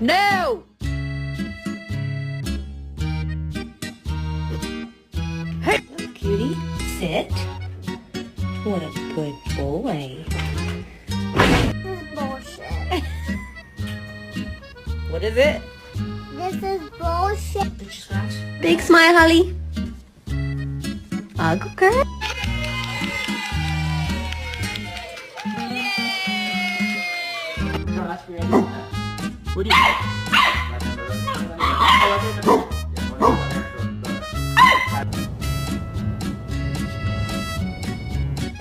No! Hey! Cutie, sit. What a good boy. This is bullshit. What is it? This is bullshit. Did you scratch? Big smile, Holly. Good girl. No, that's weird. What do you